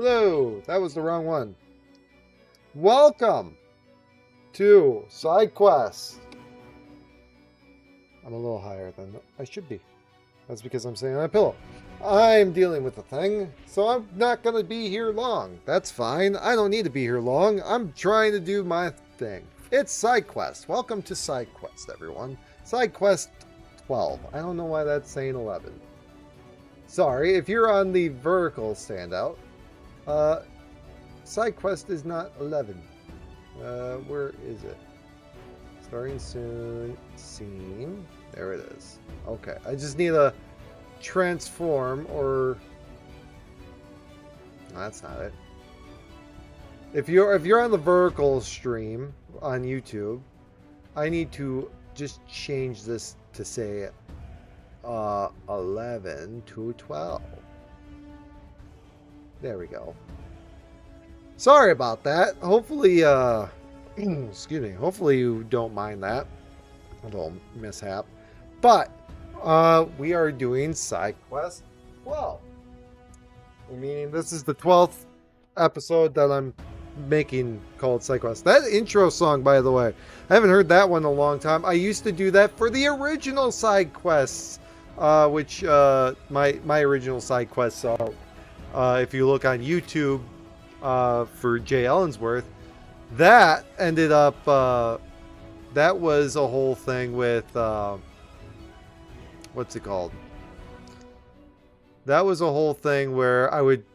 Hello, that was the wrong one. Welcome to Side Quest. I'm a little higher than I should be. That's because I'm sitting on a pillow. I'm dealing with a thing, so I'm not going to be here long. That's fine. I don't need to be here long. I'm trying to do my thing. It's Side Quest. Welcome to Side Quest, everyone. Side Quest 12. I don't know why that's saying 11. Sorry, if you're on the vertical standout, Side Quest is not 11. Where is it? Starting soon. Scene. There it is. Okay, I just need a transform or... No, that's not it. If you're on the vertical stream on YouTube, I need to just change this to say 11 to 12. There we go. Sorry about that. Hopefully, excuse me. Hopefully you don't mind that. A little mishap. But, we are doing Side Quest 12. Meaning this is the 12th episode that I'm making called Side Quest. That intro song, by the way, I haven't heard that one in a long time. I used to do that for the original Side Quests, which, my original Side Quests are, if you look on YouTube, for Jay Ellensworth, that ended up, that was a whole thing with, what's it called? That was a whole thing where I would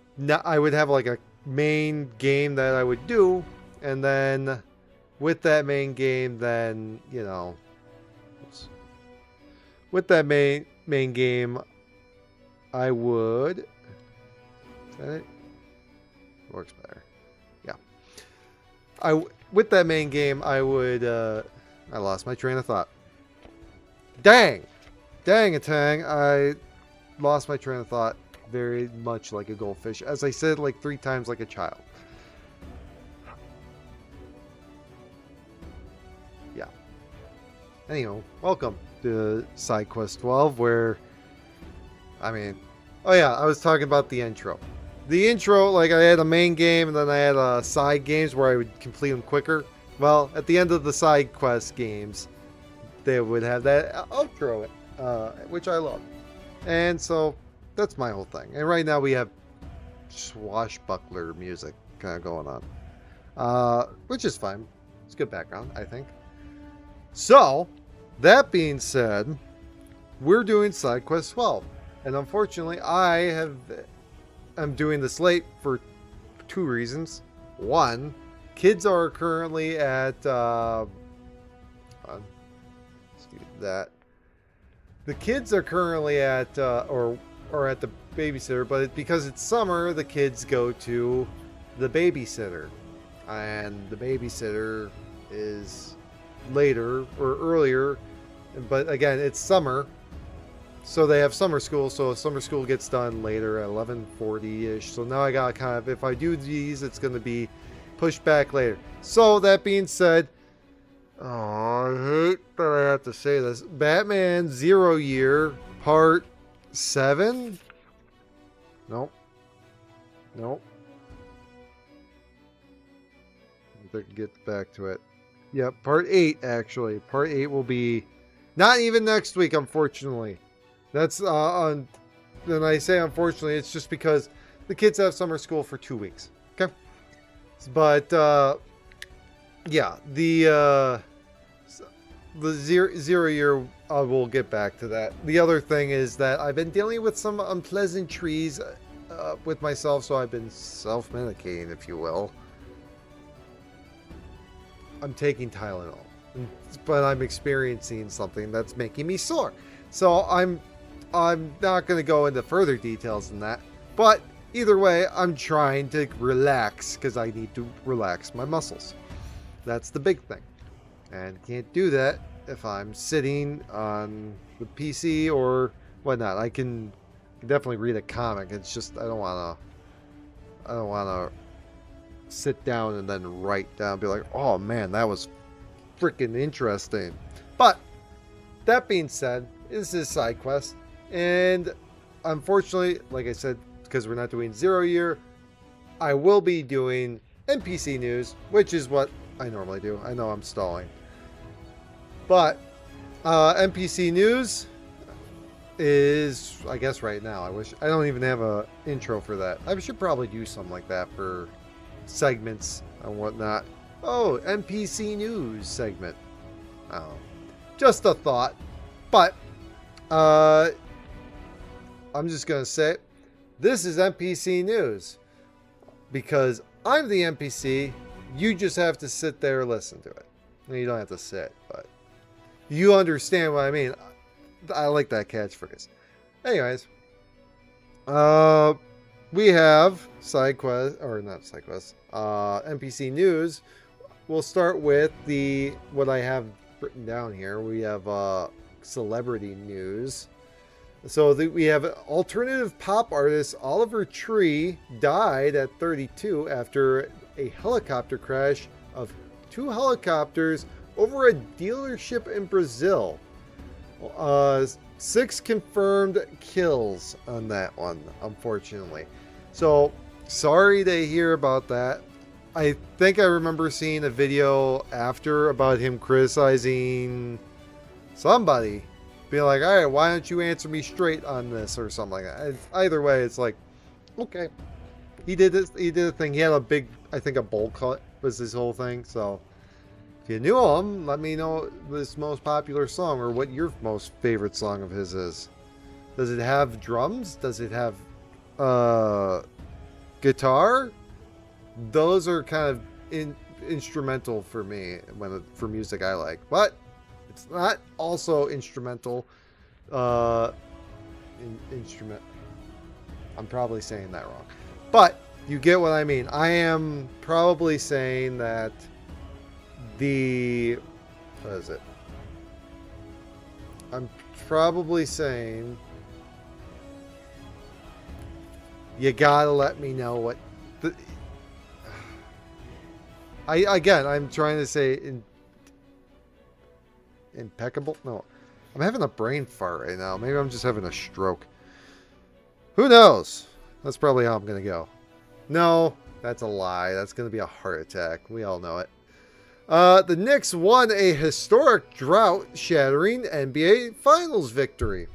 have like a main game that I would do, and then with that main game, then, you know, with that main game, I would, is that it? Works better. Yeah. With that main game, I would, I lost my train of thought. Dang it, Tang. I lost my train of thought very much like a goldfish. As I said like 3 times like a child. Yeah. Anyhow, welcome to Side Quest 12, where, I mean, oh yeah, I was talking about the intro. The intro, like I had a main game and then I had side games where I would complete them quicker. Well, at the end of the side quest games, they would have that outro, which I love. And so that's my whole thing. And right now we have swashbuckler music kind of going on, which is fine. It's good background, I think. So, that being said, we're doing Side Quest 12. And unfortunately, I'm doing this late for 2 reasons. One, kids are currently at let's do that. The kids are currently at or at the babysitter, but because it's summer, the kids go to the babysitter, and the babysitter is later or earlier. But again, it's summer. So they have summer school, so summer school gets done later at 11:40-ish. So now I got kind of, if I do these, it's going to be pushed back later. So that being said, oh, I hate that I have to say this. Batman Zero Year Part 7? Nope. Nope. I can get back to it. Yep, Part 8, actually. Part 8 will be not even next week, unfortunately. That's on. Then I say unfortunately, it's just because the kids have summer school for 2 weeks. Okay, but yeah, the zero year. We'll get back to that. The other thing is that I've been dealing with some unpleasantries with myself, so I've been self-medicating, if you will. I'm taking Tylenol, but I'm experiencing something that's making me sore. So I'm not going to go into further details than that. But either way, I'm trying to relax because I need to relax my muscles. That's the big thing. And can't do that if I'm sitting on the PC or whatnot. I can definitely read a comic. It's just I don't want to sit down and then write down, be like, oh man, that was freaking interesting. But that being said, this is Side Quest, and unfortunately, like I said, because we're not doing 0 year, I will be doing NPC news, which is what I normally do. I know I'm stalling. But NPC news is, I guess, right now. I don't even have a intro for that. I should probably do something like that for segments and whatnot. Oh, NPC news segment. I don't know. Just a thought. But I'm just going to say it. This is NPC news. Because I'm the NPC, you just have to sit there and listen to it. You don't have to sit, but you understand what I mean. I like that catchphrase. Anyways, we have side quest, or not side quest, NPC news. We'll start with what I have written down here. We have celebrity news. So we have alternative pop artist Oliver Tree died at 32 after a helicopter crash of 2 helicopters over a dealership in Brazil. 6 confirmed kills on that one, unfortunately. So sorry to hear about that. I think I remember seeing a video after about him criticizing somebody, being like, all right, why don't you answer me straight on this or something like that. Either way, it's like, okay. He did a thing. He had a big, I think a bowl cut was his whole thing. So if you knew him, let me know his most popular song or what your most favorite song of his is. Does it have drums? Does it have guitar? Those are kind of instrumental for me for music I like. But it's not also instrumental. Instrument. I'm probably saying that wrong. But you get what I mean. I am probably saying that what is it? I'm probably saying you gotta let me know what I'm trying to say impeccable? No. I'm having a brain fart right now. Maybe I'm just having a stroke. Who knows? That's probably how I'm going to go. No, that's a lie. That's going to be a heart attack. We all know it. The Knicks won a historic drought-shattering NBA Finals victory.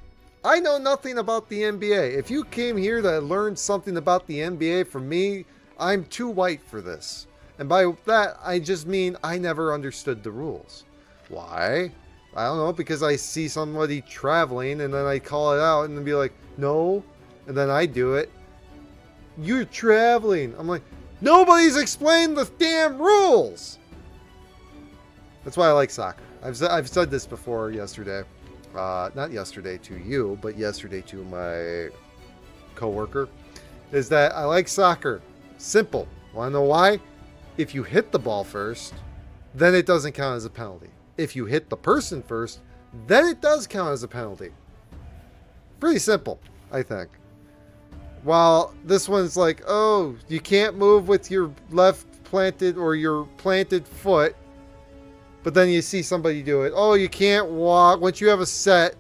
I know nothing about the NBA. If you came here to learn something about the NBA from me, I'm too white for this. And by that, I just mean I never understood the rules. Why? I don't know, because I see somebody traveling and then I call it out and then be like, no. And then I do it. You're traveling. I'm like, nobody's explained the damn rules. That's why I like soccer. I've said this before yesterday. Not yesterday to you, but yesterday to my coworker. Is that I like soccer. Simple. Want to know why? If you hit the ball first, then it doesn't count as a penalty. If you hit the person first, then it does count as a penalty. Pretty simple, I think. While this one's like, oh, you can't move with your left planted or your planted foot. But then you see somebody do it. Oh, you can't walk once you have a set.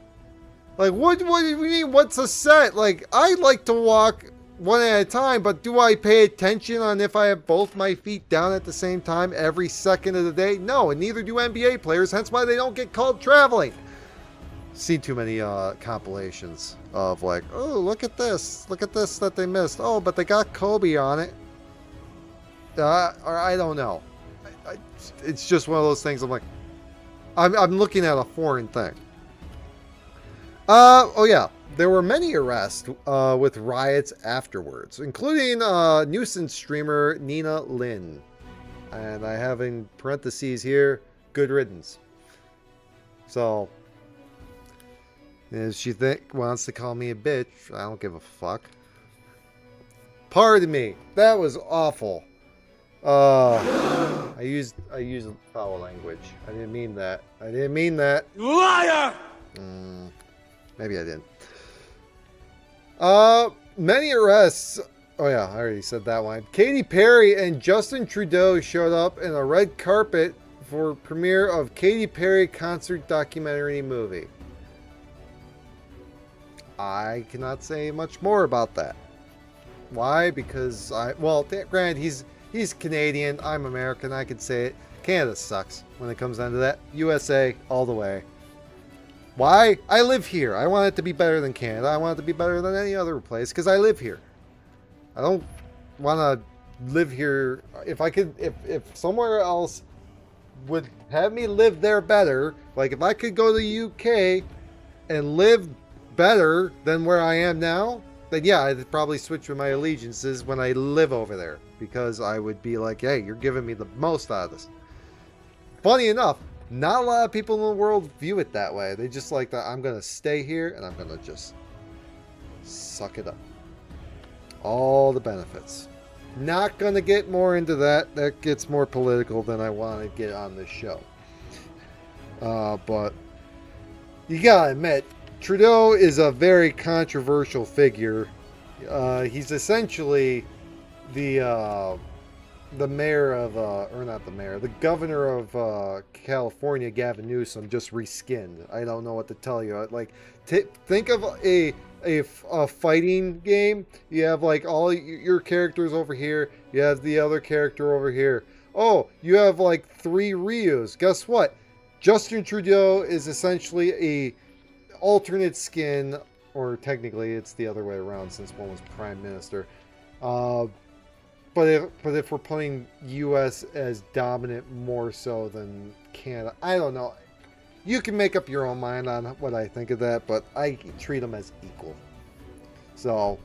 Like, what do you mean, what's a set? Like, I like to walk one at a time, but do I pay attention on if I have both my feet down at the same time every second of the day? No, and neither do NBA players, hence why they don't get called traveling. Seen too many compilations of like, oh, look at this that they missed. Oh, but they got Kobe on it. Or I don't know. It's just one of those things. I'm like, I'm looking at a foreign thing. Oh yeah, there were many arrests with riots afterwards, including nuisance streamer Nina Lin. And I have in parentheses here, good riddance. So, if she wants to call me a bitch, I don't give a fuck. Pardon me, that was awful. I used foul language. I didn't mean that. Liar! Maybe I didn't. Many arrests. Oh yeah, I already said that one. Katy Perry and Justin Trudeau showed up in a red carpet for premiere of Katy Perry concert documentary movie. I cannot say much more about that. Why? Because well, granted, he's Canadian. I'm American. I could say it. Canada sucks when it comes down to that. USA all the way. Why? I live here. I want it to be better than Canada. I want it to be better than any other place because I live here. I don't want to live here. If I could, if somewhere else would have me live there better, like if I could go to the UK and live better than where I am now, then yeah, I'd probably switch with my allegiances when I live over there because I would be like, hey, you're giving me the most out of this. Funny enough, not a lot of people in the world view it that way. They just like that. I'm going to stay here and I'm going to just suck it up. All the benefits. Not going to get more into that. That gets more political than I want to get on this show. But you got to admit, Trudeau is a very controversial figure. He's essentially the mayor of, or not the mayor, the governor of California, Gavin Newsom, just reskinned. I don't know what to tell you. Like, think of a fighting game. You have like all your characters over here. You have the other character over here. Oh, you have like 3 Ryus. Guess what? Justin Trudeau is essentially a alternate skin, or technically it's the other way around since one was prime minister. But if we're putting U.S. as dominant more so than Canada, I don't know. You can make up your own mind on what I think of that, but I treat them as equal. So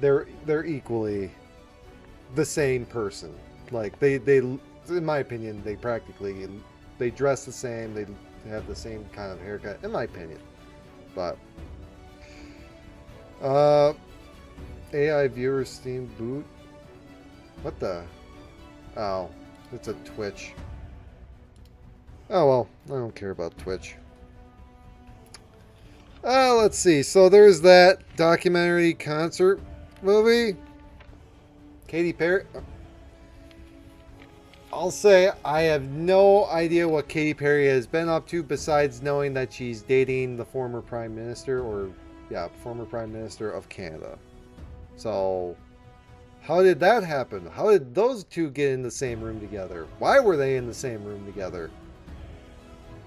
they're equally the same person. Like they in my opinion, they dress the same. They have the same kind of haircut, in my opinion. But AI viewer Steam boot. What the? Oh, it's a Twitch. Oh well, I don't care about Twitch. Let's see. So there's that documentary concert movie. Katy Perry. I'll say I have no idea what Katy Perry has been up to besides knowing that she's dating the former Prime Minister, or yeah, former Prime Minister of Canada. So how did that happen? How did those two get in the same room together? Why were they in the same room together?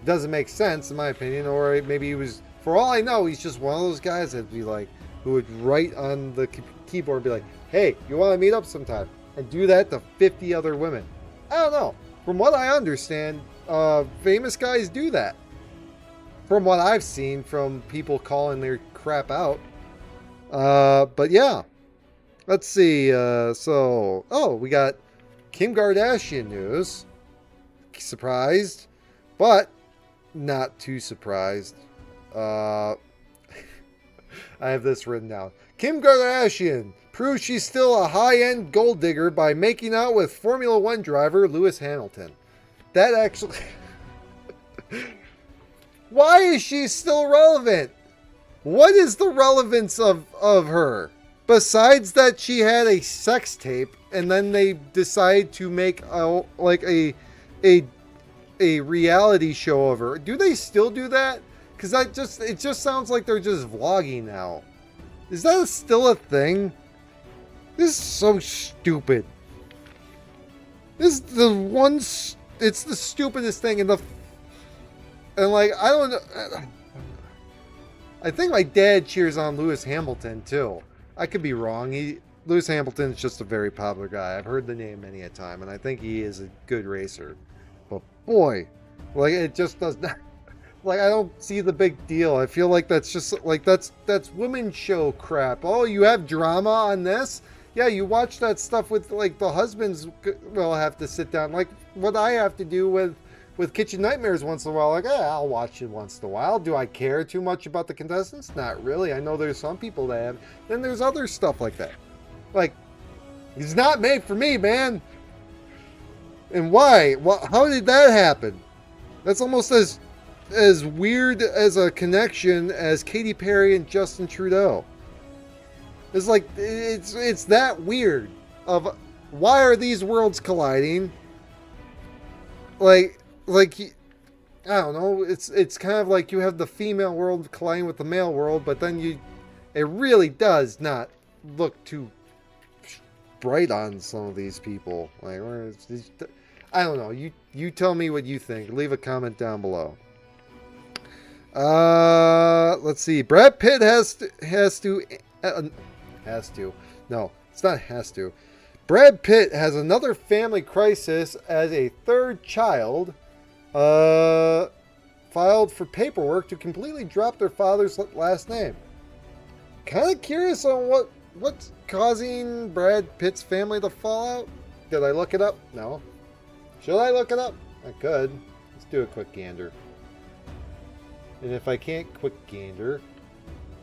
Doesn't make sense in my opinion. Or maybe he was, for all I know, he's just one of those guys that'd be like, who would write on the keyboard and be like, hey, you want to meet up sometime? And do that to 50 other women. I don't know. From what I understand, famous guys do that. From what I've seen from people calling their crap out. But yeah. Let's see. We got Kim Kardashian news. Surprised, but not too surprised. I have this written down. Kim Kardashian proves she's still a high-end gold digger by making out with Formula One driver Lewis Hamilton. That actually... Why is she still relevant? What is the relevance of her? Besides that she had a sex tape and then they decide to make a reality show of her. Do they still do that? Because it just sounds like they're just vlogging now. Is that still a thing? This is so stupid. This is it's the stupidest thing and like, I don't know. I think my dad cheers on Lewis Hamilton too. I could be wrong. Lewis Hamilton is just a very popular guy. I've heard the name many a time, and I think he is a good racer. But boy, like it just does not. Like I don't see the big deal. I feel like that's just like that's women's show crap. Oh, you have drama on this? Yeah, you watch that stuff with like the husbands will have to sit down. Like what I have to do with Kitchen Nightmares once in a while. Like, I'll watch it once in a while. Do I care too much about the contestants? Not really. I know there's some people that have. Then there's other stuff like that. Like, it's not made for me, man. And why? Well, how did that happen? That's almost as weird as a connection as Katy Perry and Justin Trudeau. It's like, it's that weird. Of why are these worlds colliding? Like I don't know, it's kind of like you have the female world colliding with the male world, but then it really does not look too bright on some of these people. Like, I don't know. You tell me what you think. Leave a comment down below. Let's see. Brad Pitt has to. No, it's not has to. Brad Pitt has another family crisis as a third child filed for paperwork to completely drop their father's last name. Kind of curious on what's causing Brad Pitt's family to fall out. Did I look it up? No. Should I look it up? I could. Let's do a quick gander. And if I can't quick gander,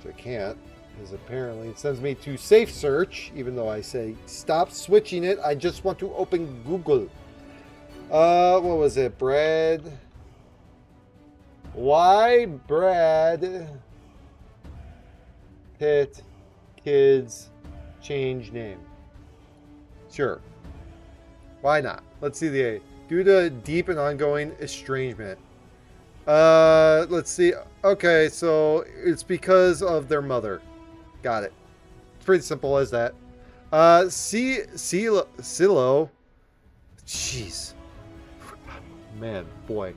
which I can't, because apparently it sends me to safe search, even though I say stop switching it. I just want to open Google. What was it? Why Brad Pitt kids change name? Sure. Why not? Let's see the A. Due to deep and ongoing estrangement. Let's see. Okay, so it's because of their mother. Got it. It's pretty simple as that. Silo. Jeez. Man, boy.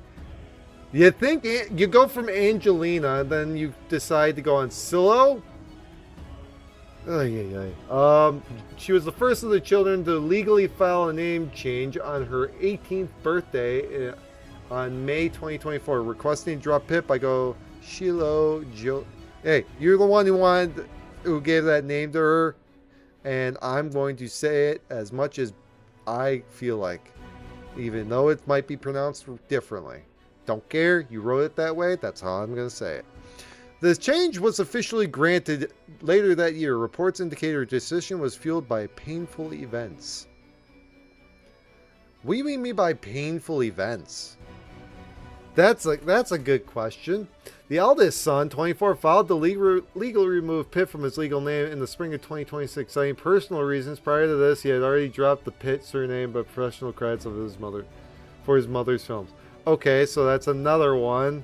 You think you go from Angelina, and then you decide to go on Silo? She was the first of the children to legally file a name change on her 18th birthday on May 2024, requesting to drop Pitt by go Shiloh Jill. Hey, you're the one who gave that name to her, and I'm going to say it as much as I feel like, even though it might be pronounced differently. Don't care. You wrote it that way. That's how I'm going to say it. The change was officially granted later that year. Reports indicate her decision was fueled by painful events. What do you mean by painful events? That's a good question. The eldest son, 24, filed to legally remove Pitt from his legal name in the spring of 2026, citing personal reasons. Prior to this, he had already dropped the Pitt surname but professional credits of his mother for his mother's films. Okay, so that's another one.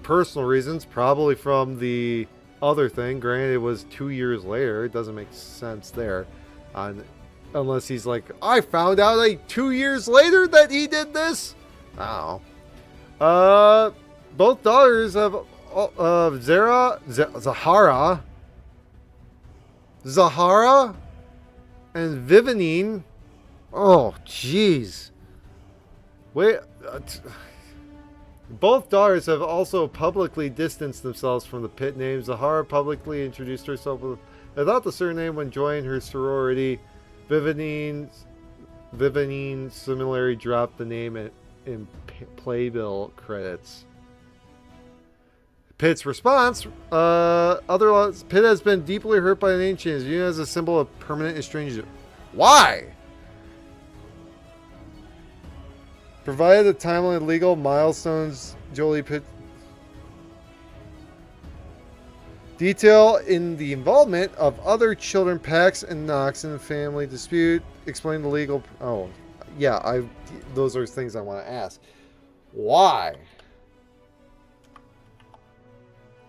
Personal reasons, probably from the other thing. Granted, it was 2 years later. It doesn't make sense there. Unless he's like, I found out like 2 years later that he did this? I don't know. Both daughters of Zahara and Vivianine. Oh, jeez. Wait. Both daughters have also publicly distanced themselves from the Pitt name. Zahara publicly introduced herself without the surname when joining her sorority. Vivianine similarly dropped the name in playbill credits. Pitt's response: Pitt has been deeply hurt by the name change, viewed as a symbol of permanent estrangement. Why? Provided the timeline of legal milestones, Jolie Pitt. Detail in the involvement of other children, Pax and Knox, in the family dispute. Explain the legal. Oh, yeah. Those are things I want to ask. Why?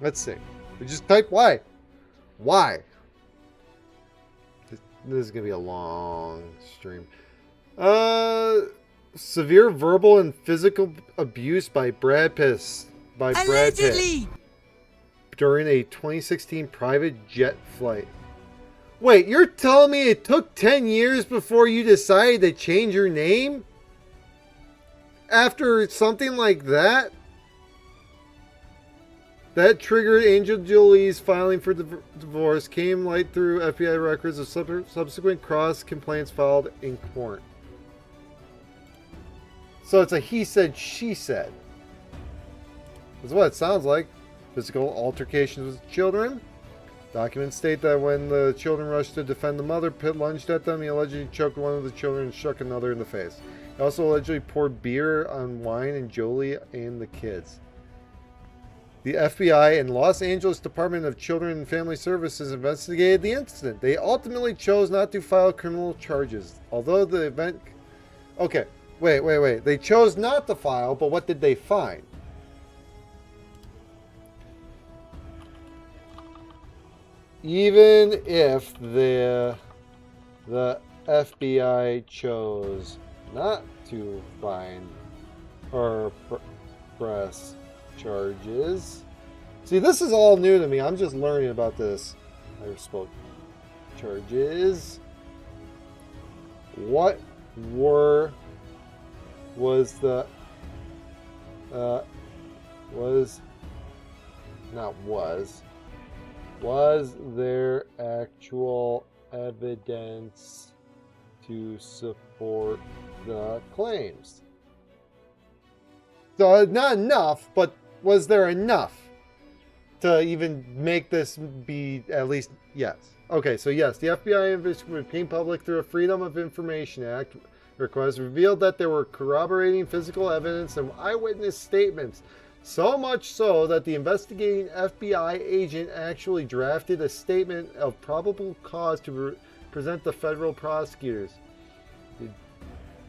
Let's see. We just type why. Why? This is gonna be a long stream. Severe verbal and physical abuse by Brad Pitt during a 2016 private jet flight. Wait, you're telling me it took 10 years before you decided to change your name? After something like that? That triggered Angel Jolie's filing for divorce, came light through FBI records of subsequent cross complaints filed in court. So it's a he said, she said. That's what it sounds like. Physical altercations with children. Documents state that when the children rushed to defend the mother, Pitt lunged at them. He allegedly choked one of the children and struck another in the face. He also allegedly poured beer on wine and Jolie and the kids. The FBI and Los Angeles Department of Children and Family Services investigated the incident. They ultimately chose not to file criminal charges. Although the event... Okay, wait. They chose not to file, but what did they find? Even if the the FBI chose not to find or press charges. See, this is all new to me. I'm just learning about this. I spoke charges. What was there actual evidence to support the claims? So not enough, but was there enough to even make this be at least yes? Okay, so yes, the FBI investigation became public through a Freedom of Information Act request revealed that there were corroborating physical evidence and eyewitness statements. So much so that the investigating FBI agent actually drafted a statement of probable cause to present the federal prosecutors.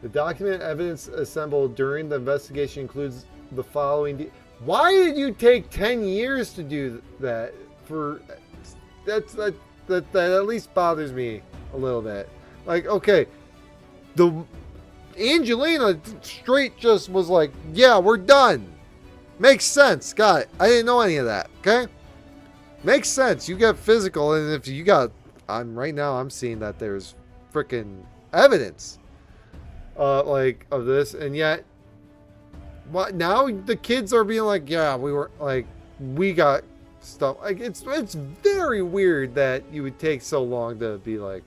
The document evidence assembled during the investigation includes the following. Why did you take 10 years to do that? That at least bothers me a little bit. Like, okay, the Angelina straight just was like, yeah, we're done. Makes sense. Got it. I didn't know any of that. Okay, makes sense. You get physical, and if you got, right now I'm seeing that there's freaking evidence, like of this, and yet, what now? The kids are being like, yeah, we got stuff. Like it's very weird that you would take so long to be like,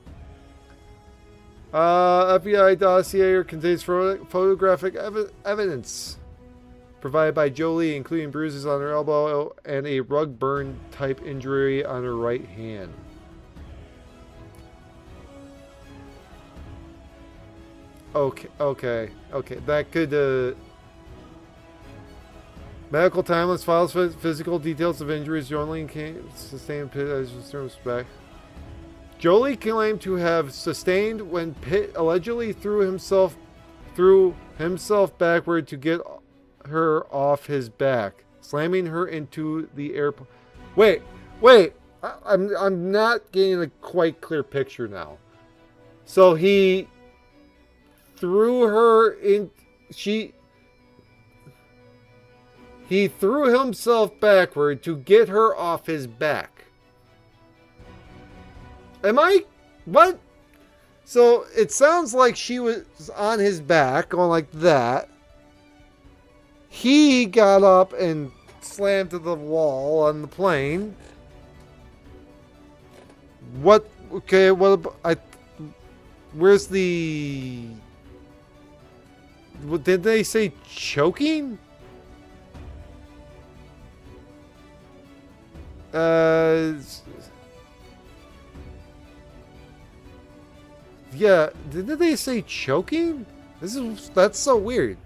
FBI dossier contains photographic evidence provided by Jolie, including bruises on her elbow and a rug burn type injury on her right hand. Okay. That could, medical timeless files for physical details of injuries Jolie sustained as back. Jolie claimed to have sustained when Pitt allegedly threw himself backward to get her off his back, slamming her into the airport. Wait. I'm not getting a quite clear picture now. So he threw her in. He threw himself backward to get her off his back. What? So it sounds like she was on his back, going like that. He got up and slammed to the wall on the plane. What? Okay, where's the... Did they say choking? Yeah, didn't they say choking? That's so weird.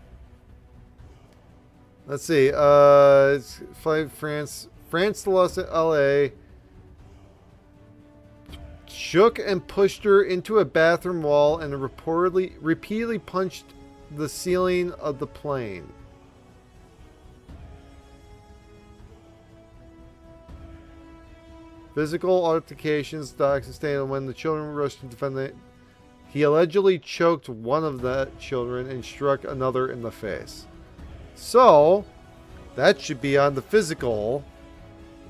Let's see. Flight France to LA. Shook and pushed her into a bathroom wall and repeatedly punched the ceiling of the plane. Physical altercations sustained when the children rushed to defend the... He allegedly choked one of the children and struck another in the face. So, that should be on the physical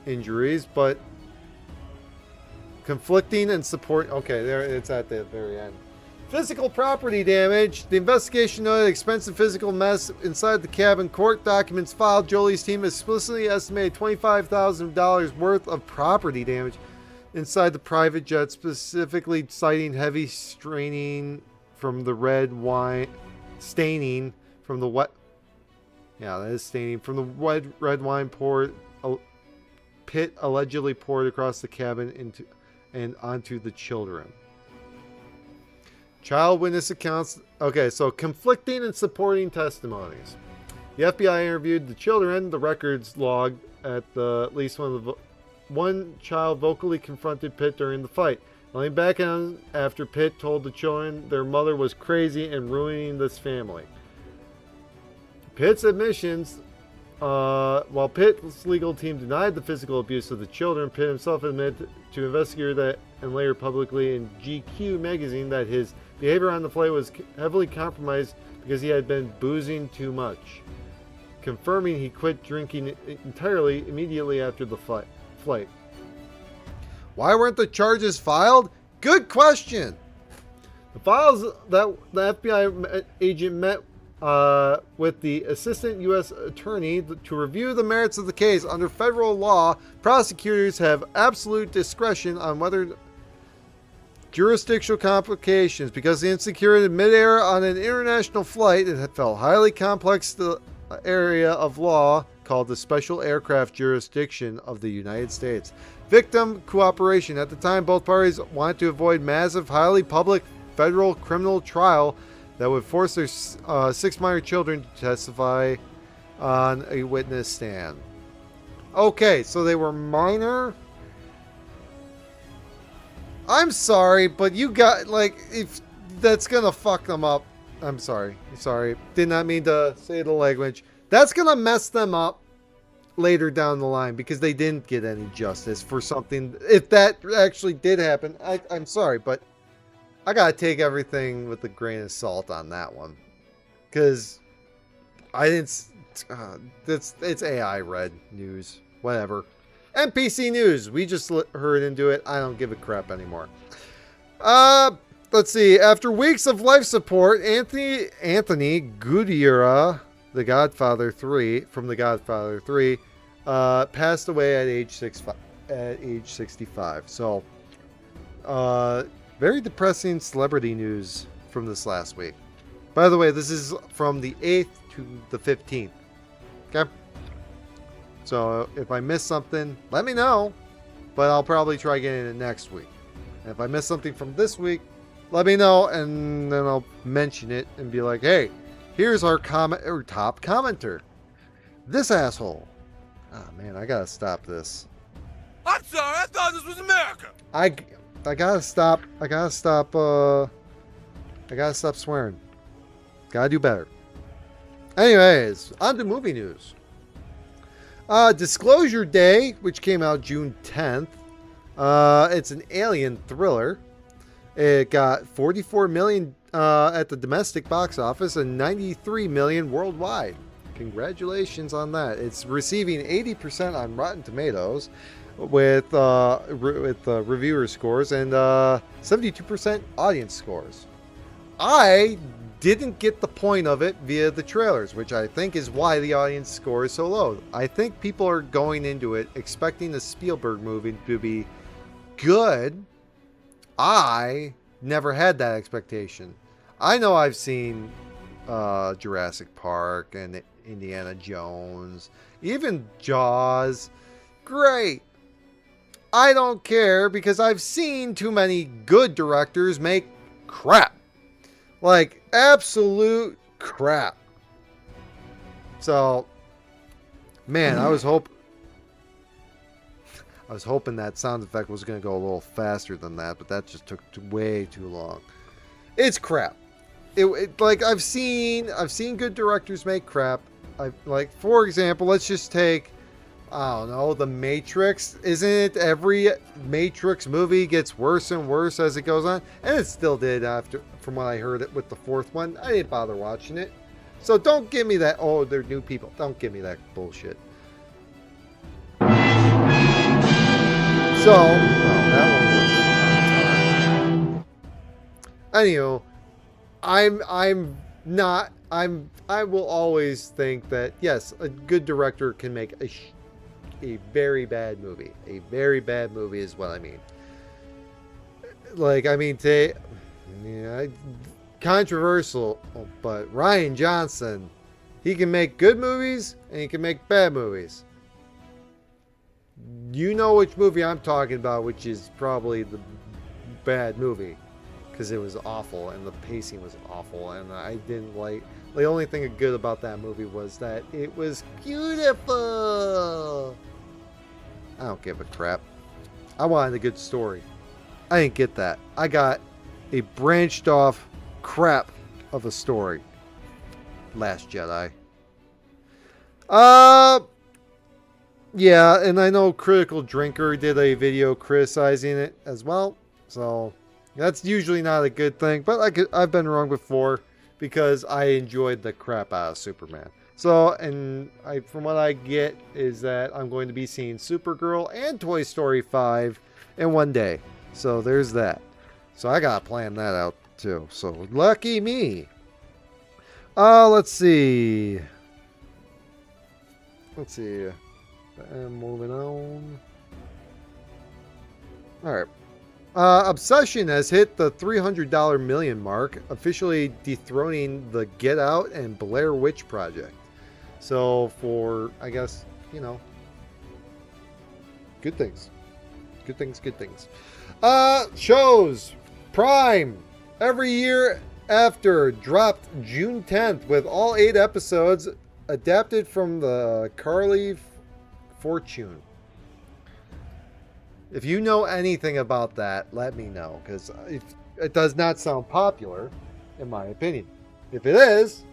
injuries, but conflicting and support... Okay, there it's at the very end. Physical property damage. The investigation noted expensive physical mess inside the cabin. Court documents filed. Jolie's team explicitly estimated $25,000 worth of property damage inside the private jet, specifically citing heavy staining from the red wine poured. Pitt allegedly poured across the cabin into and onto the children. Child witness accounts. Okay, so conflicting and supporting testimonies. The FBI interviewed the children. The records logged at least one child vocally confronted Pitt during the fight. Laying back on after Pitt told the children their mother was crazy and ruining this family. Pitt's admissions While Pitt's legal team denied the physical abuse of the children, Pitt himself admitted to investigator that and later publicly in GQ magazine that his behavior on the flight was heavily compromised because he had been boozing too much, confirming he quit drinking entirely immediately after the flight. Why weren't the charges filed? Good question. The files that the FBI agent met with the assistant U.S. attorney to review the merits of the case. Under federal law, prosecutors have absolute discretion on whether jurisdictional complications. Because the insecurity in midair on an international flight, it had felt highly complex the area of law called the Special Aircraft Jurisdiction of the United States. Victim cooperation. At the time, both parties wanted to avoid massive, highly public federal criminal trial that would force their 6 minor children to testify on a witness stand. Okay, so they were minor? I'm sorry, but you got, like, if that's gonna fuck them up. I'm sorry. Did not mean to say the language. That's gonna mess them up later down the line because they didn't get any justice for something. If that actually did happen, I'm sorry, but I gotta take everything with a grain of salt on that one, because I didn't. It's AI read news, whatever. NPC news. We just heard into it. I don't give a crap anymore. Let's see. After weeks of life support, Anthony Gutierrez, The Godfather 3 from The Godfather 3, passed away at age 65. So, very depressing celebrity news from this last week. By the way, this is from the 8th to the 15th. Okay? So if I miss something, let me know. But I'll probably try getting it next week. And if I miss something from this week, let me know. And then I'll mention it and be like, hey, here's our top commenter. This asshole. Ah, man, I gotta stop this. I'm sorry, I thought this was America. I gotta stop swearing. Gotta do better. Anyways, on to movie news. Disclosure Day, which came out June 10th. It's an alien thriller. It got 44 million at the domestic box office and 93 million worldwide. Congratulations on that. It's receiving 80% on Rotten Tomatoes with reviewer scores and 72% audience scores. I didn't get the point of it via the trailers, which I think is why the audience score is so low. I think people are going into it expecting the Spielberg movie to be good. I never had that expectation. I know I've seen Jurassic Park and Indiana Jones, even Jaws. Great. I don't care because I've seen too many good directors make crap. Like, absolute crap. So, man, I was hoping that sound effect was going to go a little faster than that, but that just took way too long. It's crap. Like, I've seen good directors make crap. Like, for example, let's just take, I don't know, The Matrix. Isn't it every Matrix movie gets worse and worse as it goes on? And it still did after, from what I heard it with the 4th one. I didn't bother watching it. So don't give me that, oh, they're new people. Don't give me that bullshit. So, that one was anywho, I will always think that, yes, a good director can make a very bad movie. A very bad movie is what I mean. Like, I mean, controversial, but Rian Johnson, he can make good movies and he can make bad movies. You know which movie I'm talking about, which is probably the bad movie, because it was awful and the pacing was awful, and I didn't like. The only thing good about that movie was that it was beautiful. I don't give a crap. I wanted a good story. I didn't get that. I got a branched off crap of a story. Last Jedi. Uh, yeah, and I know Critical Drinker did a video criticizing it as well. So that's usually not a good thing, but I've been wrong before because I enjoyed the crap out of Superman. So, and from what I get is that I'm going to be seeing Supergirl and Toy Story 5 in one day. So there's that. So I gotta plan that out too. So lucky me. Let's see. Moving on. Alright. Obsession has hit the $300 million mark, officially dethroning the Get Out and Blair Witch Project. So for, I guess, good things. Good things. Shows. Prime. Every year after dropped June 10th with all 8 episodes adapted from the Carly Fortune. If you know anything about that, let me know, because it does not sound popular, in my opinion. If it is,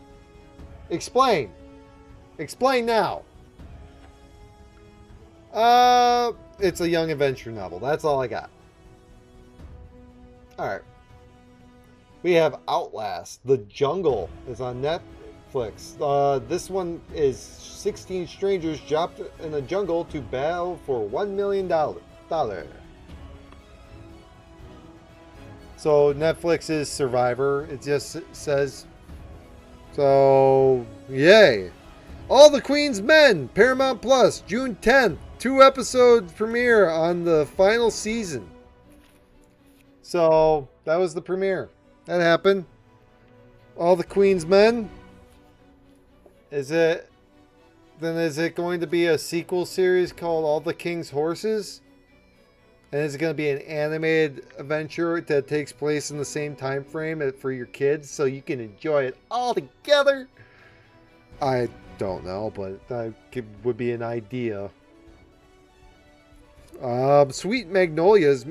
explain. Explain now. It's a young adventure novel. That's all I got. Alright. We have Outlast. The Jungle is on Netflix. This one is 16 strangers dropped in the jungle to battle for $1 million. So Netflix is Survivor. It just says. So, yay. All the Queen's Men, Paramount Plus, June 10th. 2-episode premiere on the final season. So, that was the premiere. That happened. All the Queen's Men. Is it going to be a sequel series called All the King's Horses? And is it going to be an animated adventure that takes place in the same time frame for your kids so you can enjoy it all together? I don't know, but that would be an idea. Sweet Magnolias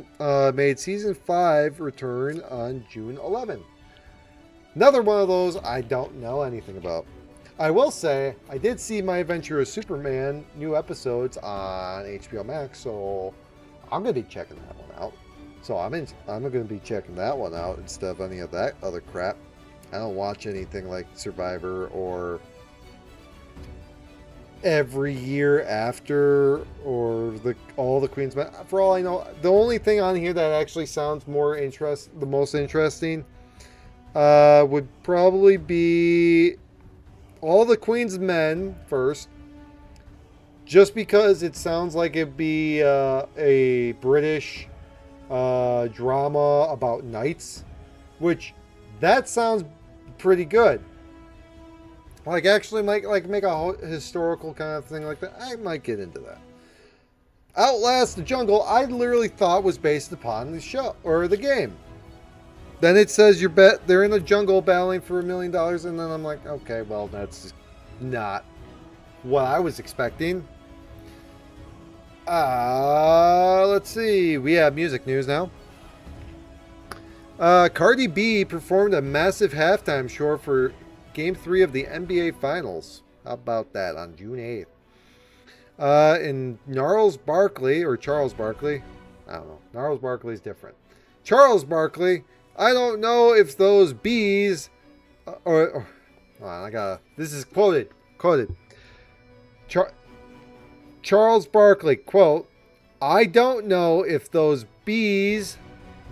made season 5 return on June 11th. Another one of those I don't know anything about. I will say I did see My Adventure as Superman new episodes on HBO Max, so I'm gonna be checking that one out. So I'm gonna be checking that one out instead of any of that other crap. I don't watch anything like Survivor or Every Year After or all the Queen's Men. For all I know, the only thing on here that actually sounds the most interesting would probably be All the Queen's Men first, just because it sounds like it'd be a British drama about knights, which that sounds pretty good. Like actually make a historical kind of thing like that. I might get into that. Outlast the Jungle, I literally thought was based upon the show or the game. Then it says they're in the jungle battling for $1 million, and then I'm like, okay, well that's not what I was expecting. Let's see. We have music news now. Cardi B performed a massive halftime show for Game 3 of the NBA Finals. How about that on June 8th? And Charles Barkley, I don't know. Gnarls Barkley's different. Charles Barkley, I don't know if those bees hold on, this is quoted. Charles Barkley, quote, I don't know if those bees,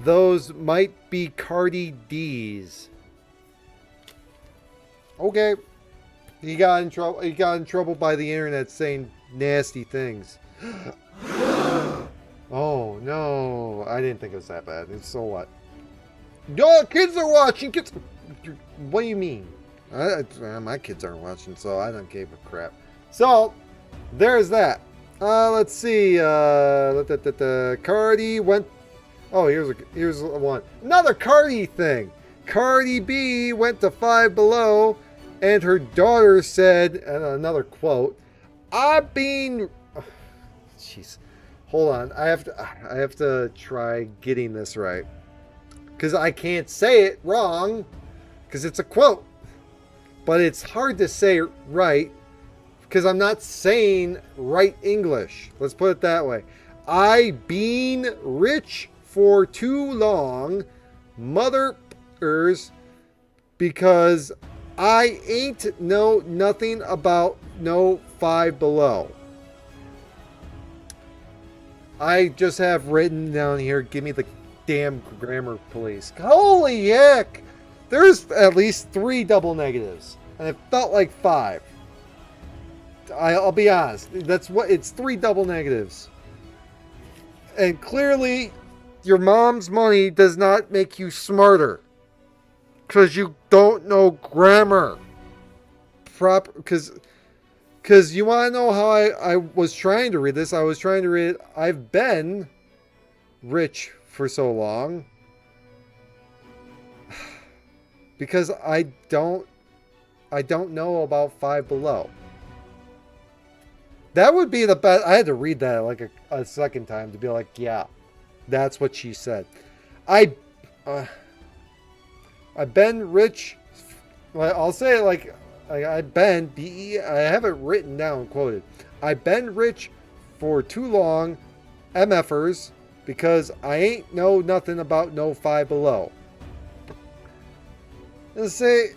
those might be Cardi D's. Okay. He got in trouble by the internet saying nasty things. Oh no. I didn't think it was that bad. So what? Yo, kids are watching. Kids. What do you mean? My kids aren't watching, so I don't give a crap. So, there's that. Let's see. Cardi went. Oh, here's one. Another Cardi thing. Cardi B went to Five Below, and her daughter said, and another quote, I've been. Jeez, hold on. I have to try getting this right, because I can't say it wrong, because it's a quote, but it's hard to say it right because I'm not saying right English. Let's put it that way. I been rich for too long, motherers, because I ain't know nothing about no Five Below. I just have written down here, give me the damn grammar police. Holy heck! There's at least 3 double negatives. And it felt like 5. I'll be honest. That's what it's 3 double negatives. And clearly, your mom's money does not make you smarter. Because you don't know grammar. Because you want to know how I was trying to read this. I was trying to read it. I've been rich for so long. Because I don't know about Five Below. That would be the best. I had to read that like a second time to be like, yeah, that's what she said. I've been rich. I'll say it like I've been I have it written down, quoted. I've been rich for too long, MFers, because I ain't know nothing about no Five Below. And say,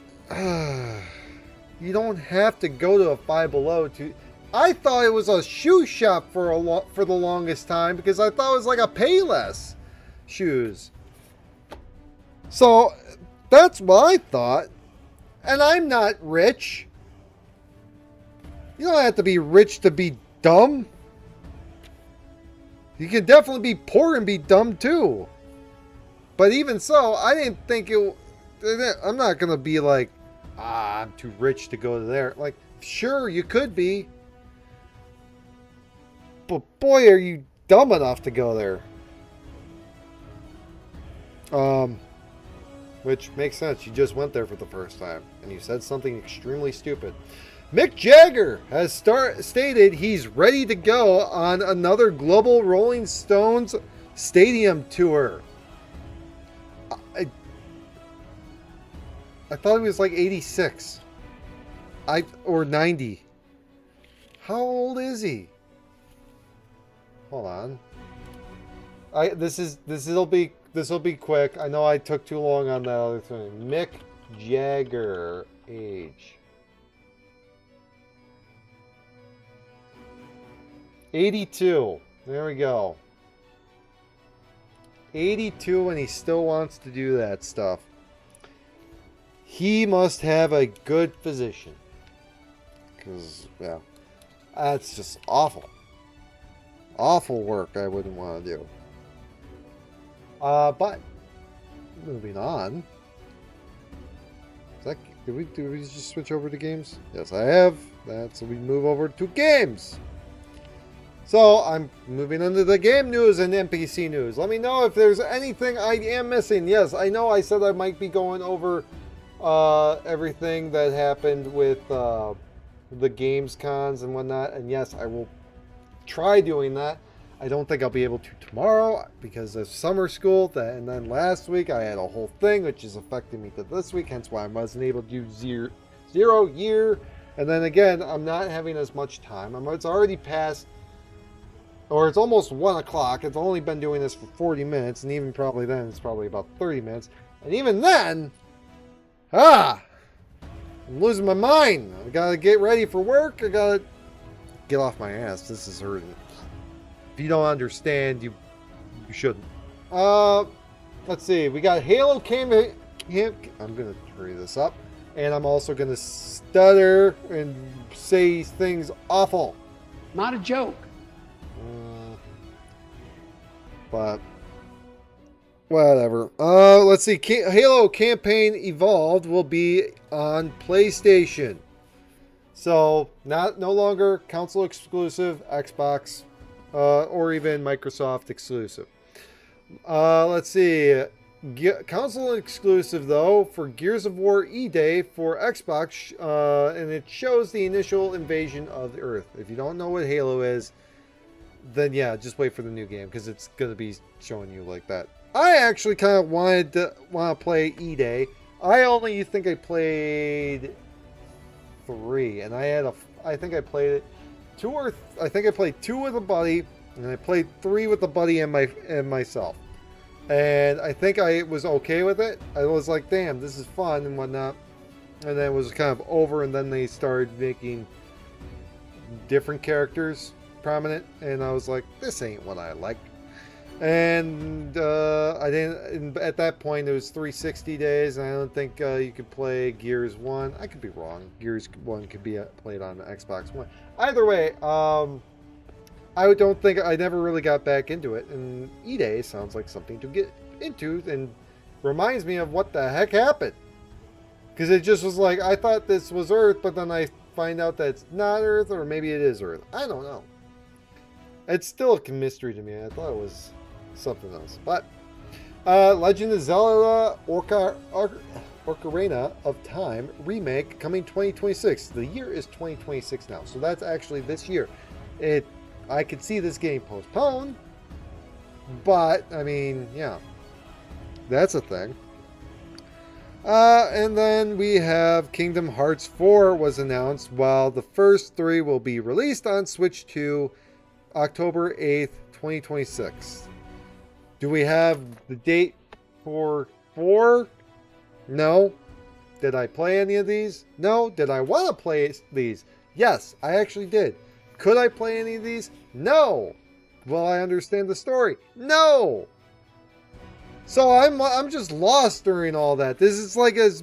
you don't have to go to a Five Below to. I thought it was a shoe shop for the longest time because I thought it was like a Payless shoes. So that's what I thought. And I'm not rich. You don't have to be rich to be dumb. You can definitely be poor and be dumb too. But even so, I didn't think it. I'm not going to be like, I'm too rich to go there. Like, sure, you could be. But boy, are you dumb enough to go there. Which makes sense. You just went there for the first time. And you said something extremely stupid. Mick Jagger has stated he's ready to go on another global Rolling Stones stadium tour. I thought he was like 86. Or 90. How old is he? Hold on. This'll be quick. I know I took too long on that other thing. Mick Jagger age. 82. There we go. 82 and he still wants to do that stuff. He must have a good physician. Because, yeah. That's just awful. Awful work I wouldn't want to do. But moving on. Did we just switch over to games? Yes, I have. So we move over to games. So I'm moving into the game news and NPC news. Let me know if there's anything I am missing. Yes, I know I said I might be going over everything that happened with the games cons and whatnot. And yes, I will try doing that. I don't think I'll be able to tomorrow because of summer school. And then last week I had a whole thing which is affecting me to this week, hence why I wasn't able to do zero year. And then again, I'm not having as much time. It's already past, or it's almost 1 o'clock. It's only been doing this for 40 minutes, and even probably then it's probably about 30 minutes. And even then, I'm losing my mind. I gotta get ready for work. I gotta get off my ass. This is hurting. If you don't understand, you shouldn't. Let's see. We got Halo campaign. I'm gonna hurry this up, and I'm also gonna stutter and say things awful. Not a joke. But whatever. Let's see. Halo Campaign Evolved will be on PlayStation. So no longer console exclusive, Xbox, or even Microsoft exclusive. Let's see. Console exclusive though for Gears of War E-Day for Xbox, and it shows the initial invasion of the Earth. If you don't know what Halo is, then yeah, just wait for the new game because it's gonna be showing you like that. I actually kind of want to play E-Day. I only think I played 3, and I I think I played it I think I played 2 with a buddy, and I played 3 with a buddy and myself. And I think I was okay with it. I was like, damn, this is fun and whatnot. And then it was kind of over, and then they started making different characters prominent, and I was like, this ain't what I like. And I didn't. At that point, it was 360 days, and I don't think you could play Gears 1. I could be wrong. Gears 1 could be played on the Xbox One. Either way, I don't think I never really got back into it. And E-Day sounds like something to get into, and reminds me of what the heck happened. Because it just was like, I thought this was Earth, but then I find out that it's not Earth, or maybe it is Earth. I don't know. It's still a mystery to me. I thought it was something else. But Legend of Zelda Ocarina of Time remake coming 2026. The year is 2026 now, so that's actually this year. I could see this getting postponed, but I mean, yeah, that's a thing. And then we have Kingdom Hearts 4 was announced, while the first 3 will be released on Switch 2 October 8th, 2026. Do we have the date for 4? No. Did I play any of these? No. Did I want to play these? Yes, I actually did. Could I play any of these? No. Will I understand the story? No. So I'm just lost during all that. This is like as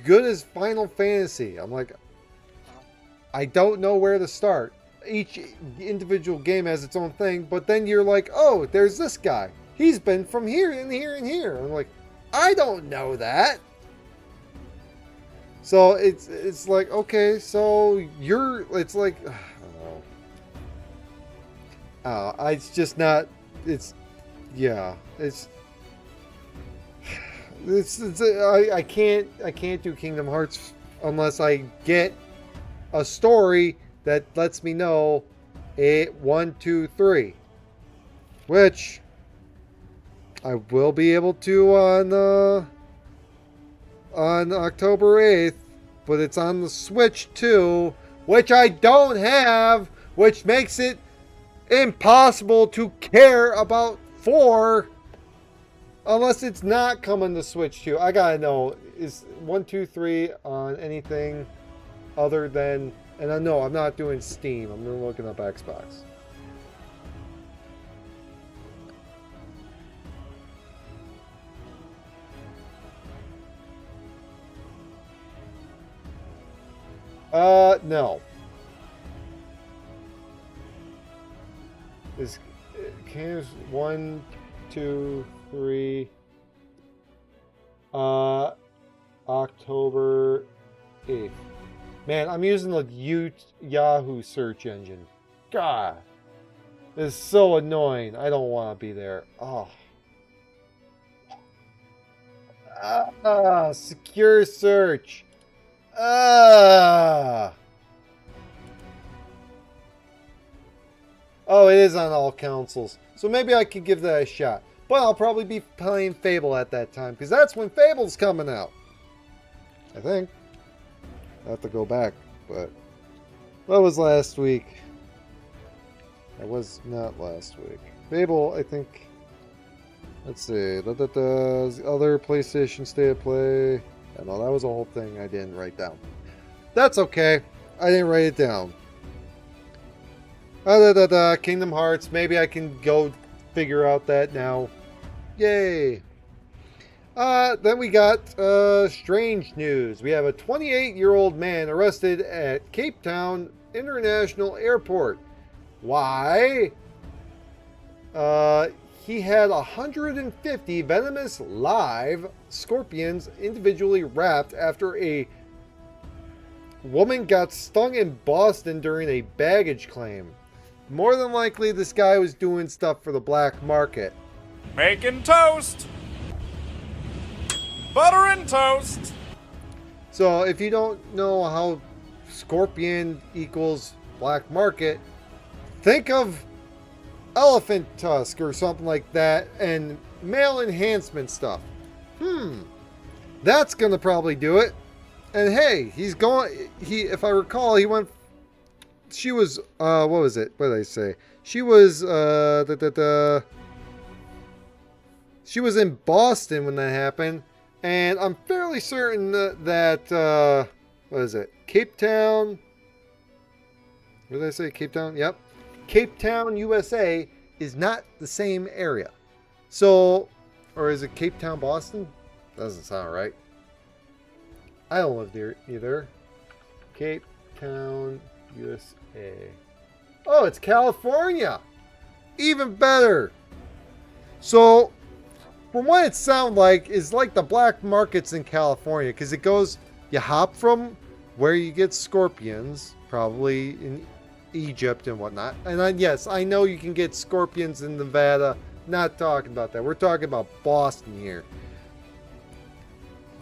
good as Final Fantasy. I'm like, I don't know where to start. Each individual game has its own thing, but then you're like, oh, there's this guy. He's been from here and here and here. I'm like, I don't know that. So it's like, okay, so it's like, I don't know. It's just not, yeah, I can't do Kingdom Hearts unless I get a story that lets me know 1, 2, 3, which I will be able to on October 8th, but it's on the Switch too, which I don't have, which makes it impossible to care about 4 unless it's not coming to Switch 2. I gotta know, is 1, 2, 3 on anything other than, and I know I'm not doing Steam, I'm looking up Xbox. No. Is 1, 2, 3 October 8th. Man, I'm using the Yahoo search engine. God, this is so annoying. I don't want to be there. Oh. Secure search. Oh, it is on all consoles. So maybe I could give that a shot. But I'll probably be playing Fable at that time, because that's when Fable's coming out. I think. I have to go back, but that was last week. That was not last week. Fable, I think. Let's see. Other PlayStation State of Play. I know that was a whole thing I didn't write down. That's okay. I didn't write it down. Kingdom Hearts. Maybe I can go figure out that now. Yay. Then we got strange news. We have a 28-year-old man arrested at Cape Town International Airport. Why? He had 150 venomous live scorpions individually wrapped after a woman got stung in Boston during a baggage claim. More than likely, this guy was doing stuff for the black market. Bacon toast! Butter and toast! So if you don't know how scorpion equals black market, think of elephant tusk or something like that and male enhancement stuff. That's gonna probably do it. And hey, if I recall, he went she was what was it? What did I say? She was she was in Boston when that happened, and I'm fairly certain that what is it? Cape Town. What did I say? Cape Town? Yep. Cape Town, USA is not the same area. So, or is it Cape Town, Boston? Doesn't sound right. I don't live there either. Cape Town, USA. Oh, it's California. Even better. So, from what it sounds like, is like the black markets in California, because it goes, you hop from where you get scorpions, probably in Egypt and whatnot. And then, yes, I know you can get scorpions in Nevada. Not talking about that. We're talking about Boston here.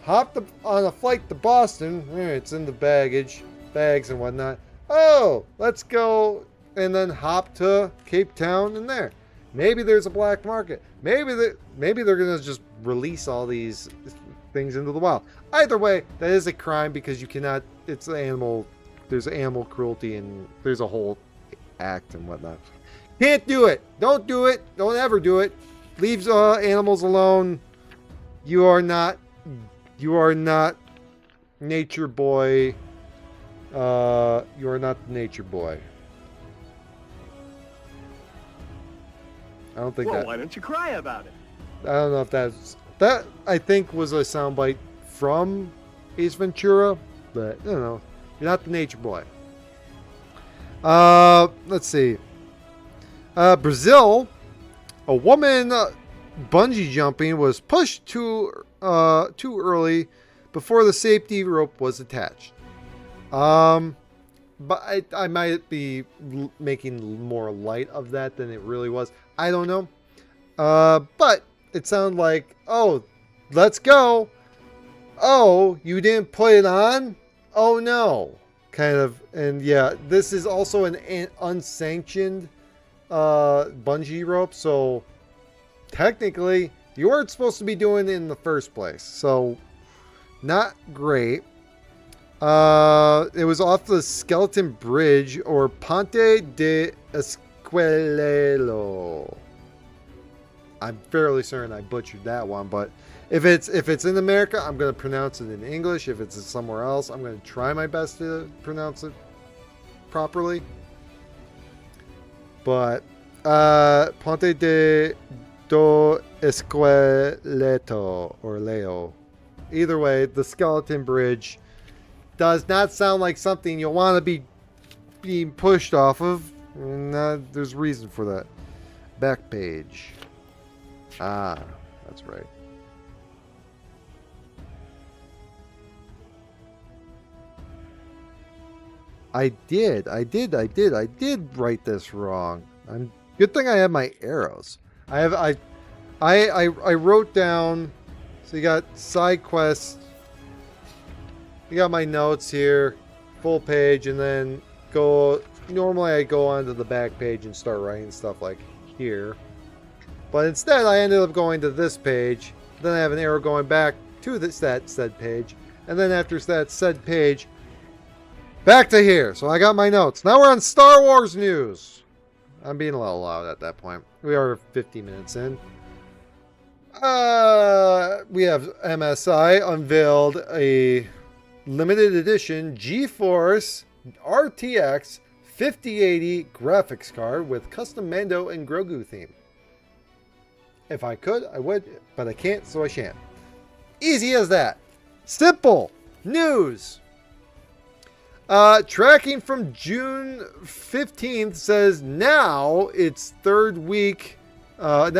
Hop on a flight to Boston. It's in the bags and whatnot. Oh, let's go, and then hop to Cape Town and there. Maybe there's a black market. Maybe they're gonna just release all these things into the wild. Either way, that is a crime because you cannot. It's animal. There's animal cruelty and there's a whole act and whatnot. Can't do it. Don't do it. Don't ever do it. Leave animals alone. You are not nature boy. You are not the nature boy. I don't think that. Why don't you cry about it? I don't know if that. I think was a soundbite from Ace Ventura, but I don't know. You're not the nature boy. Let's see. Brazil, a woman bungee jumping was pushed too early before the safety rope was attached. But I might be making more light of that than it really was. I don't know. But it sounded like, oh, let's go. Oh, you didn't put it on? Oh no. Kind of, and yeah, this is also an unsanctioned bungee rope, so technically you weren't supposed to be doing it in the first place. So not great. It was off the Skeleton Bridge or Ponte de Esquelelo. I'm fairly certain I butchered that one, but if it's in America, I'm going to pronounce it in English. If it's somewhere else, I'm going to try my best to pronounce it properly. But Ponte de do Esqueleto or Leo. Either way, the Skeleton Bridge does not sound like something you'll want to be being pushed off of. And there's reason for that. Back page. Ah, that's right. I did write this wrong. Good thing I have my arrows. I wrote down. So you got side quests. You got my notes here, full page, and then go. Normally I go onto the back page and start writing stuff like here, but instead I ended up going to this page. Then I have an arrow going back to that said page, and then after that said page, back to here. So I got my notes. Now we're on Star Wars news. I'm being a little loud at that point. We are 50 minutes in. We have MSI unveiled a limited edition GeForce RTX 5080 graphics card with custom Mando and Grogu theme. If I could, I would, but I can't, so I shan't. Easy as that. Simple news. Tracking from June 15th says now its third week. Now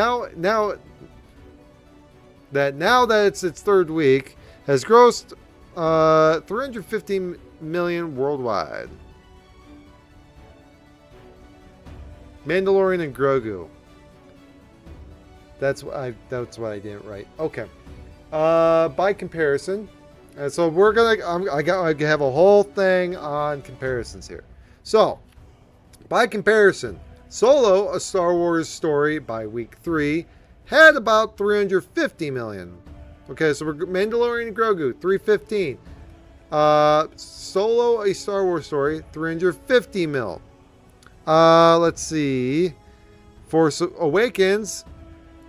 that it's its third week, has grossed 350 million worldwide. Mandalorian and Grogu. That's what I didn't write. Okay. By comparison, and so we're gonna. I have a whole thing on comparisons here. So, by comparison, Solo: A Star Wars Story by week 3 had about 350 million. Okay, so we're Mandalorian and Grogu 315. Solo, A Star Wars Story, 350 mil. Let's see. Force Awakens,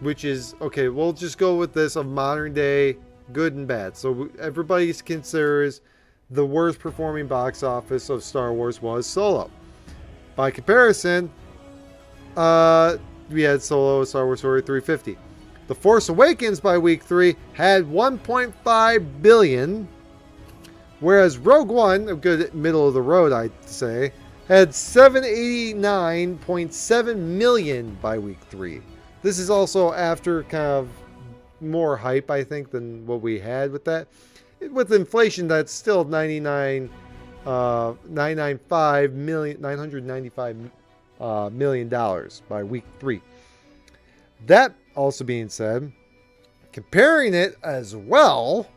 which is, okay, we'll just go with this of modern day good and bad. So everybody considers the worst performing box office of Star Wars was Solo. By comparison, we had Solo, A Star Wars Story, 350. The Force Awakens by week 3 had 1.5 billion, whereas Rogue One, a good middle of the road, I'd say, had 789.7 million by week 3. This is also after kind of more hype, I think, than what we had with that. With inflation, that's still 995 million, $995 million by week 3. That also being said, comparing it as well,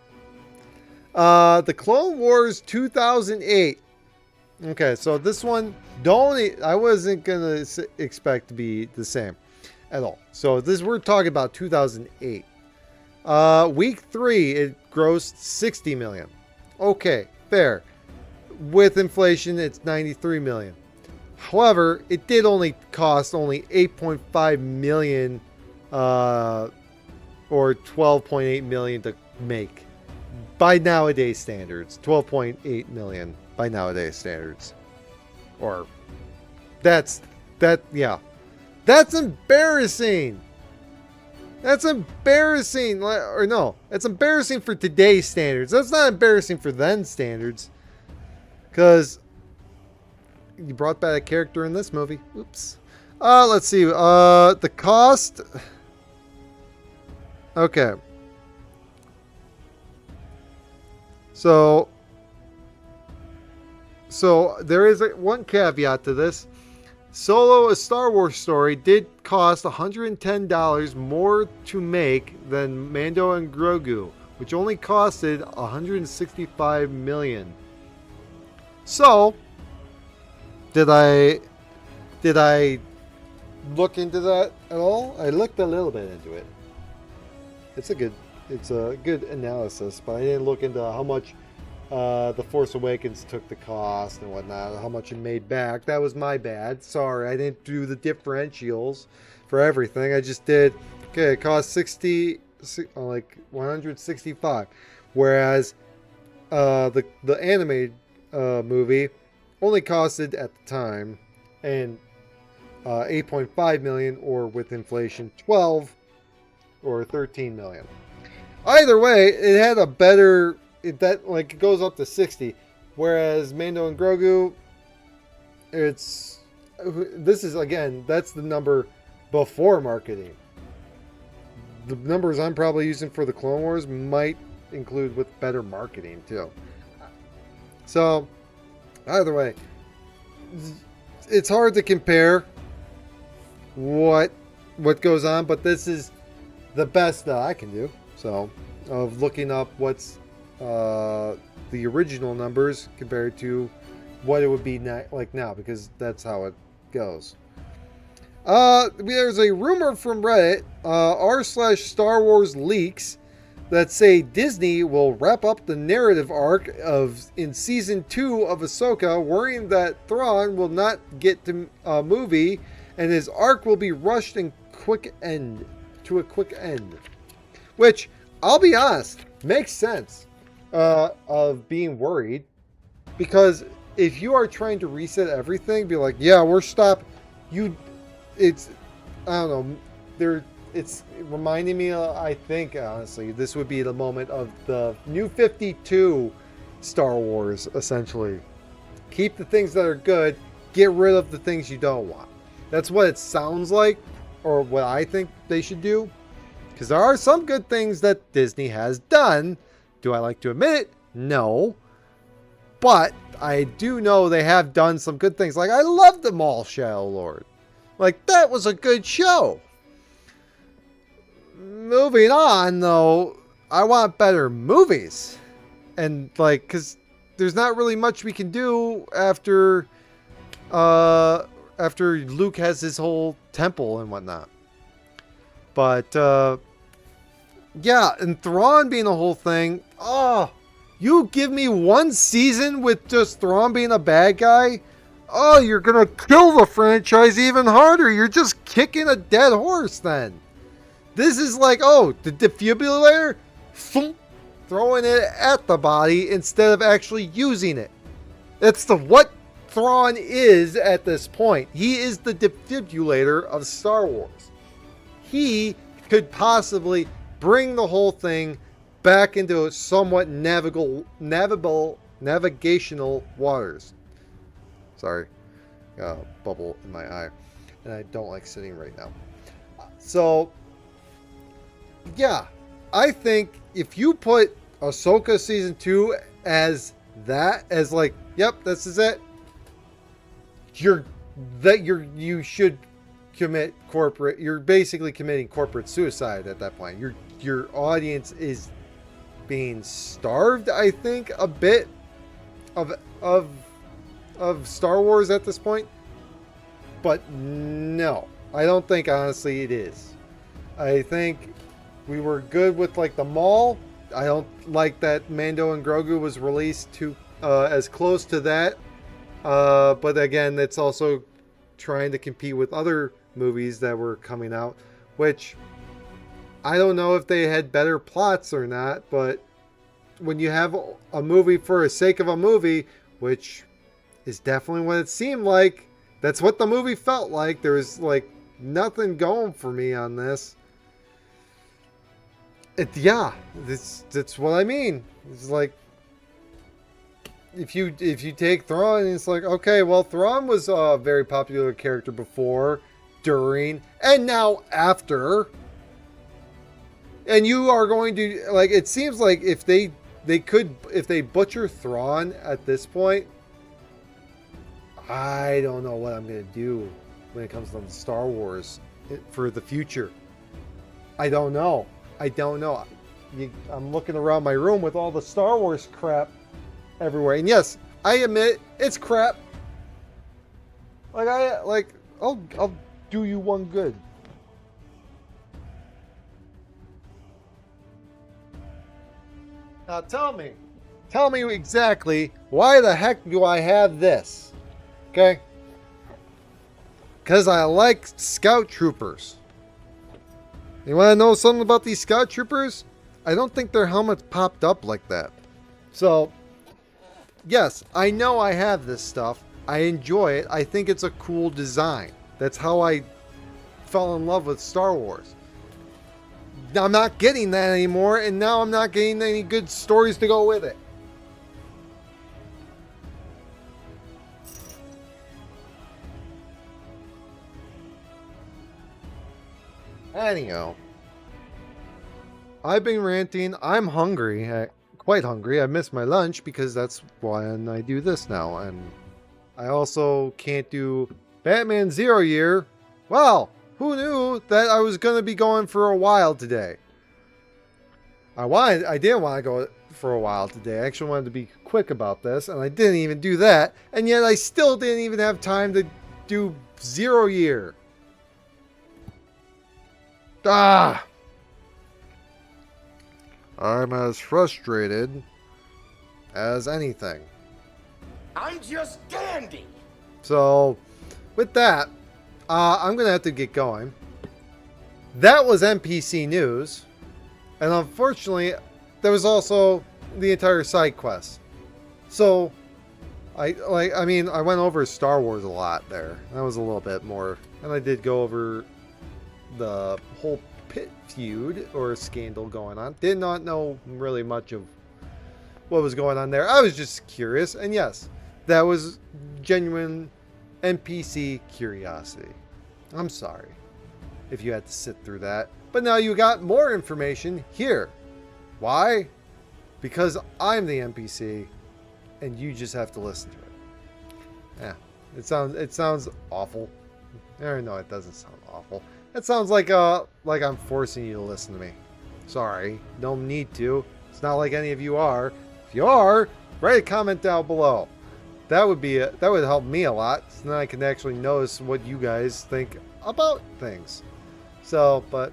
the Clone Wars 2008. Okay, so this one, I wasn't gonna expect to be the same at all. So we're talking about 2008. Week 3, it grossed 60 million. Okay, fair. With inflation, it's 93 million. However, it did only cost 8.5 million, or 12.8 million to make. By nowadays standards, 12.8 million by nowadays standards. Or that's embarrassing. That's embarrassing. Or no, that's embarrassing for today's standards. That's not embarrassing for then standards. Because you brought back a character in this movie. Oops. Let's see. The cost. Okay. So there is one caveat to this. Solo, A Star Wars Story did cost $110 more to make than Mando and Grogu, which only costed $165 million. So, did I look into that at all? I looked a little bit into it. It's a good analysis, but I didn't look into how much The Force Awakens took the cost and whatnot, how much it made back. That was my bad. Sorry, I didn't do the differentials for everything. I just did, okay, it cost 165. Whereas the animated movie only costed at the time and 8.5 million, or with inflation 12 or 13 million. Either way, it had a better, it goes up to 60, whereas Mando and Grogu, this is, again, that's the number before marketing. The numbers I'm probably using for the Clone Wars might include with better marketing too. So either way, it's hard to compare what goes on, but this is the best that I can do. So, of looking up what's the original numbers compared to what it would be like now, because that's how it goes. There's a rumor from Reddit, r/Star Wars leaks, that say Disney will wrap up the narrative arc in season 2 of Ahsoka, worrying that Thrawn will not get to a movie and his arc will be rushed to a quick end. Which, I'll be honest, makes sense of being worried, because if you are trying to reset everything, be like, yeah, we're stopped. It's, I don't know, it's reminding me, I think, honestly, this would be the moment of the New 52 Star Wars, essentially. Keep the things that are good, get rid of the things you don't want. That's what it sounds like, or what I think they should do. Because there are some good things that Disney has done. Do I like to admit it? No. But I do know they have done some good things. Like, I love the Maul Shadow Lord. Like, that was a good show. Moving on, though, I want better movies. And, like, because there's not really much we can do after Luke has his whole temple and whatnot. But, yeah, and Thrawn being the whole thing, You give me one season with just Thrawn being a bad guy? Oh, you're going to kill the franchise even harder. You're just kicking a dead horse then. This is like, oh, the defibrillator? Throwing it at the body instead of actually using it. That's what Thrawn is at this point. He is the defibrillator of Star Wars. He could possibly bring the whole thing back into somewhat navigational waters. Sorry, got a bubble in my eye, and I don't like sitting right now. So, yeah, I think if you put Ahsoka season 2 as that, as like, yep, this is it. You should commit corporate. You're basically committing corporate suicide at that point. Your audience is being starved, I think, a bit of Star Wars at this point. But no, I don't think honestly it is. I think we were good with like the Maul. I don't like that Mando and Grogu was released to as close to that. But again, it's also trying to compete with other movies that were coming out, which I don't know if they had better plots or not, but when you have a movie for the sake of a movie, which is definitely what it seemed like, that's what the movie felt like. There was like nothing going for me on this. That's what I mean. It's like if you take Thrawn, it's like, okay, well, Thrawn was a very popular character before, during, and now after. And you are going to, like, it seems like if they butcher Thrawn at this point, I don't know what I'm going to do when it comes to Star Wars for the future. I don't know. I'm looking around my room with all the Star Wars crap everywhere. And yes, I admit it's crap. I'll do you one good. Now tell me exactly why the heck do I have this? Okay? Because I like Scout Troopers. You want to know something about these Scout Troopers? I don't think their helmets popped up like that. So, yes, I know I have this stuff. I enjoy it. I think it's a cool design. That's how I fell in love with Star Wars. I'm not getting that anymore, and now I'm not getting any good stories to go with it. Anyhow, I've been ranting. I'm hungry, quite hungry. I missed my lunch because that's why I do this now. And I also can't do Batman Zero Year. Well, who knew that I was going to be going for a while today? I didn't want to go for a while today. I actually wanted to be quick about this, and I didn't even do that. And yet I still didn't even have time to do Zero Year. I'm as frustrated as anything. I'm just dandy. So, with that, I'm going to have to get going. That was NPC news. And unfortunately, there was also the entire side quest. So, I went over Star Wars a lot there. That was a little bit more. And I did go over the whole pit feud or scandal going on. Did not know really much of what was going on there. I was just curious. And yes, that was genuine NPC curiosity. I'm sorry if you had to sit through that. But now you got more information here. Why? Because I'm the NPC and you just have to listen to it. Yeah, it sounds awful. Or no, it doesn't sound awful. It sounds like I'm forcing you to listen to me. Sorry, no need to. It's not like any of you are. If you are, write a comment down below. That would help me a lot, so then I can actually notice what you guys think about things. So, but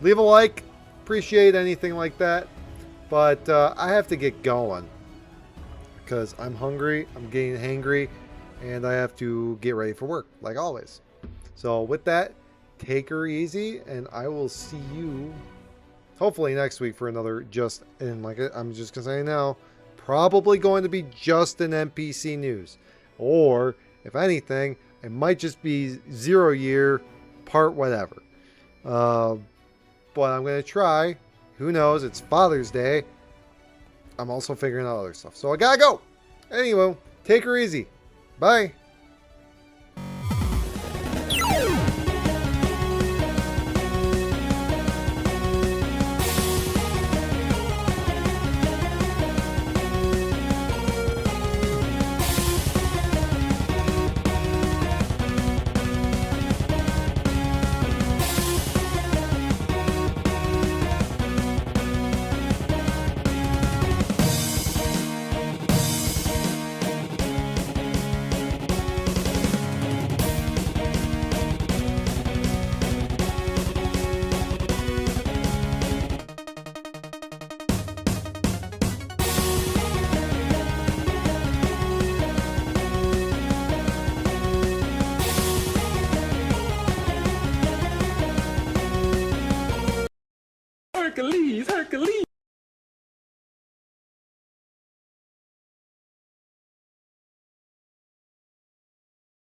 leave a like. Appreciate anything like that. But I have to get going. because I'm hungry, I'm getting hangry, and I have to get ready for work, like always. So with that, take her easy, and I will see you hopefully next week for another just, and like I'm just gonna say now, probably going to be just an NPC news. Or, if anything, it might just be 0 year, part whatever. But I'm going to try. Who knows? It's Father's Day. I'm also figuring out other stuff. So I gotta go. Anyway, take her easy. Bye. Hercules, Hercules.